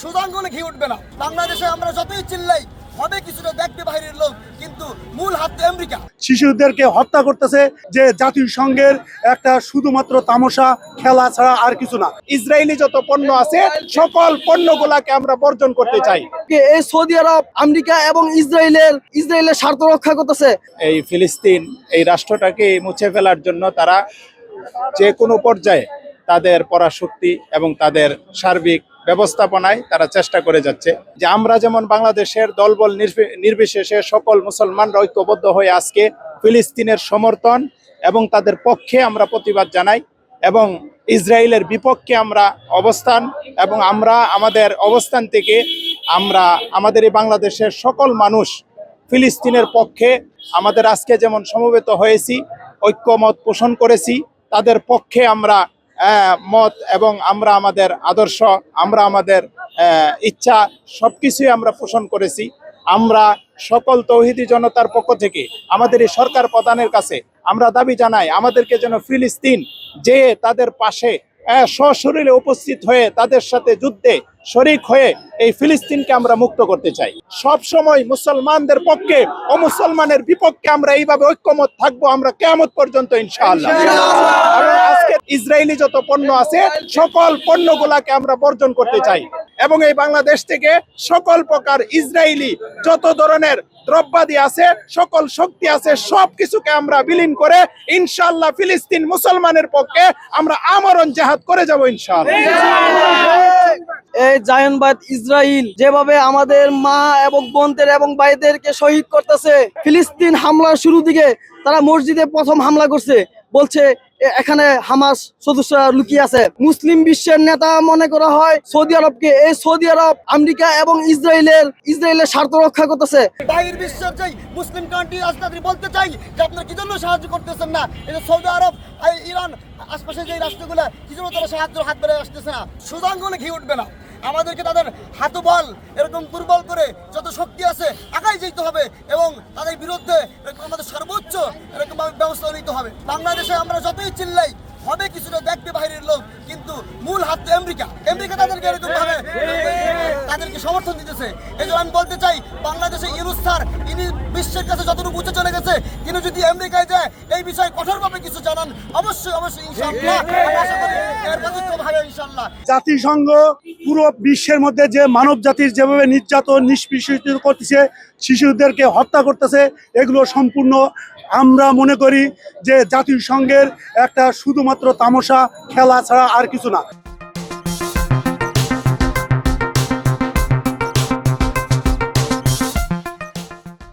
সুদাঙ্গনে ঘি উঠবে না। বাংলাদেশে আমরা যতই চিল্লাই হবে কিছুটা দেখবে বাইরের লোক, কিন্তু মূল হাত আমেরিকা। শিশুদেরকে হত্যা করতেছে যে জাতিসংঘের একটা শুধুমাত্র তামাশা খেলা ছাড়া আর কিছু না। ইসরায়েলি যত পণ্য আছে সকল পণ্যগুলাকে আমরা বর্জন করতে চাই। এই সৌদি আরব, আমেরিকা এবং ইসরায়েলের স্বার্থ রক্ষা করতেছে। এই ফিলিস্তিন এই রাষ্ট্রটাকে মুছে ফেলার জন্য তারা যে কোনো পর্যায়ে তাদের পরাশক্তি এবং তাদের সার্বিক ব্যবস্থাপনায় তারা চেষ্টা করে যাচ্ছে। যে আমরা যেমন বাংলাদেশের দলবল নির্বিশেষে সকল মুসলমানরা ঐক্যবদ্ধ হয়ে আজকে ফিলিস্তিনের সমর্থন এবং তাদের পক্ষে আমরা প্রতিবাদ জানাই এবং ইসরায়েলের বিপক্ষে আমরা অবস্থান, এবং আমরা আমাদের অবস্থান থেকে আমরা আমাদের এই বাংলাদেশের সকল মানুষ ফিলিস্তিনের পক্ষে আমাদের আজকে যেমন সমবেত হয়েছি, ঐক্যমত পোষণ করেছি, তাদের পক্ষে আমরা মত এবং আমরা আমাদের আদর্শ, আমরা আমাদের ইচ্ছা সবকিছুই আমরা পোষণ করেছি। আমরা সকল তৌহিদি জনতার পক্ষ থেকে আমাদের এই সরকার প্রধানের কাছে আমরা দাবি জানাই, আমাদেরকে যেন ফিলিস্তিন যে তাদের পাশে সশরীরে উপস্থিত হয়ে তাদের সাথে যুদ্ধে শরিক হয়ে এই ফিলিস্তিনকে আমরা মুক্ত করতে চাই। সব সময় মুসলমানদের পক্ষে ও মুসলমানের বিপক্ষে আমরা এইভাবে ঐক্যমত থাকবো আমরা কিয়ামত পর্যন্ত ইনশাআল্লাহ। এবং আজকে ইসরায়েলি যত পণ্য আছে সকল পণ্যগুলাকে আমরা বর্জন করতে চাই এবং এই বাংলাদেশ থেকে সকল প্রকার ইসরায়েলি যত ধরনের দ্রব্যাদি আছে, সকল শক্তি আছে, সব কিছুকে আমরা বিলীন করে ইনশাআল্লাহ ফিলিস্তিন মুসলমানের পক্ষে আমরা আমরণ জেহাদ করে যাব ইনশাআল্লাহ। এই জায়নবাদ ইসরায়েল যেভাবে আমাদের মা এবং বোনদের এবং ভাইদেরকে শহীদ করতেছে, ফিলিস্তিন হামলার শুরু দিকে তারা মসজিদে প্রথম হামলা করছে, বলছে এখানে হামাস সদস্যরা লুকিয়ে আছে। মুসলিম বিশ্বের নেতা মনে করা হয় সৌদি আরবকে। এই সৌদি আরব, আমেরিকা এবং ইসরায়েলের স্বার্থ রক্ষা করতেছে। বাইরের বিশ্বের যে মুসলিম কান্ট্রি আছে বলতে চাই যে আপনারা কি জন্য সাহায্য করতেছেন না? এটা সৌদি আরব, ইরান, আশপাশে যে রাষ্ট্রগুলো কি জন্য তারা হাত বেড়ে আসতেছে না? সুদাঙ্গনে ঘি উঠবে না। আমাদেরকে তাদের হাতবল এরকম দুর্বল করে যত শক্তি আছে আগাই যেতে হবে এবং তাদের বিরুদ্ধে আমাদের সর্বোচ্চ এরকম ব্যবস্থা নিতে হবে। বাংলাদেশে আমরা যতই চিল্লাই হবে কিছুটা দেখবে বাইরের লোক, কিন্তু মূল হাত আমেরিকা তাদেরকে এরকম ভাবে তাদেরকে সমর্থন দিতেছে। এই জন্য আমি বলতে চাই বাংলাদেশে ইউনূস স্যার ইনি বিশ্বের কাছে যতটুকু উঁচু চলে গেছে, তিনি যদি আমেরিকায় যায় এই বিষয়ে কঠোরভাবে কিছু জানান অবশ্যই ইনশাআল্লাহ আশা করি এর পদক্ষেপ হবে ইনশাআল্লাহ। জাতিসংঘ পুরো বিশ্বের মধ্যে যে মানব জাতির যেভাবে নির্যাতন নিষ্পেষিত করতেছে, শিশুদেরকে হত্যা করতেছে, এগুলো সম্পূর্ণ আমরা মনে করি যে জাতিসংঘের একটা শুধুমাত্র তামাশা খেলা ছাড়া আর কিছু না।